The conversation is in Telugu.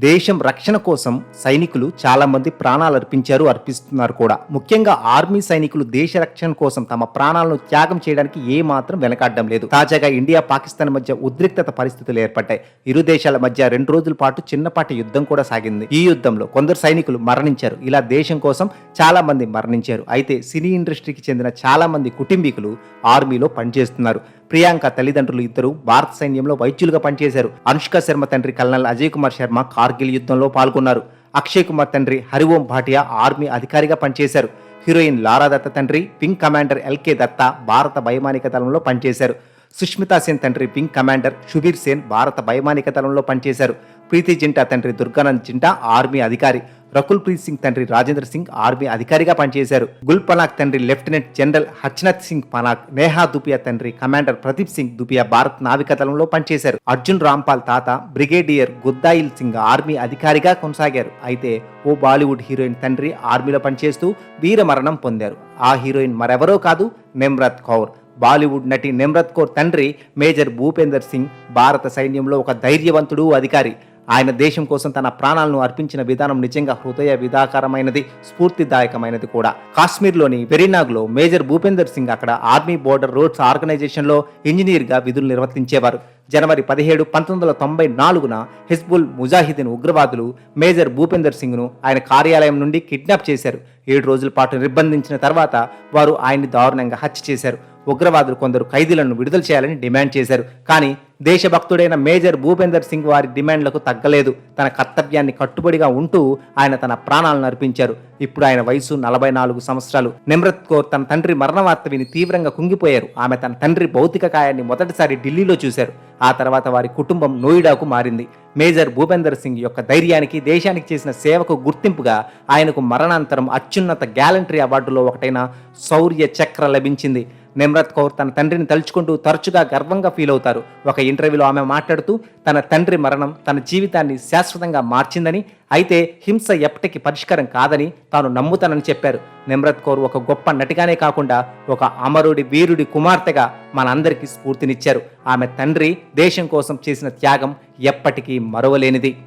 దేశం రక్షణ కోసం సైనికులు చాలా మంది ప్రాణాలు అర్పిస్తున్నారు కూడా. ముఖ్యంగా ఆర్మీ సైనికులు దేశ రక్షణ కోసం తమ ప్రాణాలను త్యాగం చేయడానికి ఏ మాత్రం వెనకాడడం లేదు. తాజాగా ఇండియా పాకిస్తాన్ మధ్య ఉద్రిక్తత పరిస్థితులు ఏర్పడ్డాయి. ఇరు దేశాల మధ్య 2 రోజుల పాటు చిన్నపాటి యుద్ధం కూడా సాగింది. ఈ యుద్ధంలో కొందరు సైనికులు మరణించారు. ఇలా దేశం కోసం చాలా మంది మరణించారు. అయితే సినీ ఇండస్ట్రీకి చెందిన చాలా మంది కుటుంబీకులు ఆర్మీలో పనిచేస్తున్నారు. ప్రియాంక తల్లిదండ్రులు ఇద్దరు భారత సైన్యంలో వైద్యులుగా పనిచేశారు. అనుష్క శర్మ తండ్రి కల్నల్ అజయ్ కుమార్ శర్మ కార్గిల్ యుద్ధంలో పాల్గొన్నారు. అక్షయ్ కుమార్ తండ్రి హరిఓం భాటియా ఆర్మీ అధికారిగా పనిచేశారు. హీరోయిన్ లారా దత్తా తండ్రి వింగ్ కమాండర్ ఎల్కే దత్తా భారత వైమానిక దళంలో పనిచేశారు. సుష్మితా సేన్ తండ్రి వింగ్ కమాండర్ షుబీర్ సేన్ భారత వైమానిక దళంలో పనిచేశారు. ప్రీతి జింటా తండ్రి దుర్గానంద్ జింటా ఆర్మీ అధికారి. రకుల్ ప్రీత్ సింగ్ తండ్రి రాజేంద్ర సింగ్ ఆర్మీ అధికారిగా పనిచేశారు. గుల్ పనాక్ తండ్రి లెఫ్టినెంట్ జనరల్ హర్చనత్ సింగ్ పనాక్, నేహా దుపియా తండ్రి కమాండర్ ప్రదీప్ సింగ్ దుపియా భారత్ నావికాదళంలో పనిచేశారు. అర్జున్ రాంపాల్ తాత బ్రిగేడియర్ గుద్దాయిల్ సింగ్ ఆర్మీ అధికారిగా కొనసాగారు. అయితే ఓ బాలీవుడ్ హీరోయిన్ తండ్రి ఆర్మీలో పనిచేస్తూ వీరమరణం పొందారు. ఆ హీరోయిన్ మరెవరో కాదు, నిమ్రత్ కౌర్. బాలీవుడ్ నటి నిమ్రత్ కౌర్ తండ్రి మేజర్ భూపేందర్ సింగ్ భారత సైన్యంలో ఒక ధైర్యవంతుడు అధికారి. ఆయన దేశం కోసం తన ప్రాణాలను అర్పించిన విధానం నిజంగా హృదయ విదాకరమైనది, స్ఫూర్తిదాయకమైనది కూడా. కాశ్మీర్లోని వెరీనాగ్లో మేజర్ భూపేందర్ సింగ్ అక్కడ ఆర్మీ బోర్డర్ రోడ్స్ ఆర్గనైజేషన్లో ఇంజనీర్గా విధులు నిర్వర్తించేవారు. జనవరి 17, 1994న హిజ్బుల్ ముజాహిదీన్ ఉగ్రవాదులు మేజర్ భూపేందర్ సింగ్ను ఆయన కార్యాలయం నుండి కిడ్నాప్ చేశారు. 7 రోజుల పాటు నిర్బంధించిన తర్వాత వారు ఆయన్ని దారుణంగా హత్య చేశారు. ఉగ్రవాదులు కొందరు ఖైదీలను విడుదల చేయాలని డిమాండ్ చేశారు. కానీ దేశభక్తుడైన మేజర్ భూపేందర్ సింగ్ వారి డిమాండ్లకు తగ్గలేదు. తన కర్తవ్యాన్ని కట్టుబడిగా ఉంటూ ఆయన తన ప్రాణాలను అర్పించారు. ఇప్పుడు ఆయన వయసు 44 సంవత్సరాలు. నిమ్రత్ కౌర్ తన తండ్రి మరణ వార్త విని తీవ్రంగా కుంగిపోయారు. ఆమె తన తండ్రి భౌతిక కాయాన్ని మొదటిసారి ఢిల్లీలో చూశారు. ఆ తర్వాత వారి కుటుంబం నోయిడాకు మారింది. మేజర్ భూపేందర్ సింగ్ యొక్క ధైర్యానికి, దేశానికి చేసిన సేవకు గుర్తింపుగా ఆయనకు మరణాంతరం అత్యున్నత గ్యాలంటరీ అవార్డులో ఒకటైన శౌర్య చక్ర లభించింది. నిమ్రత్ కౌర్ తన తండ్రిని తలుచుకుంటూ తరచుగా గర్వంగా ఫీల్ అవుతారు. ఒక ఇంటర్వ్యూలో ఆమె మాట్లాడుతూ తన తండ్రి మరణం తన జీవితాన్ని శాశ్వతంగా మార్చిందని, అయితే హింస ఎప్పటికీ పరిష్కారం కాదని తాను నమ్ముతానని చెప్పారు. నిమ్రత్ కౌర్ ఒక గొప్ప నటిగానే కాకుండా ఒక అమరుడి వీరుడి కుమార్తెగా మనందరికీ స్ఫూర్తినిచ్చారు. ఆమె తండ్రి దేశం కోసం చేసిన త్యాగం ఎప్పటికీ మరువలేనిది.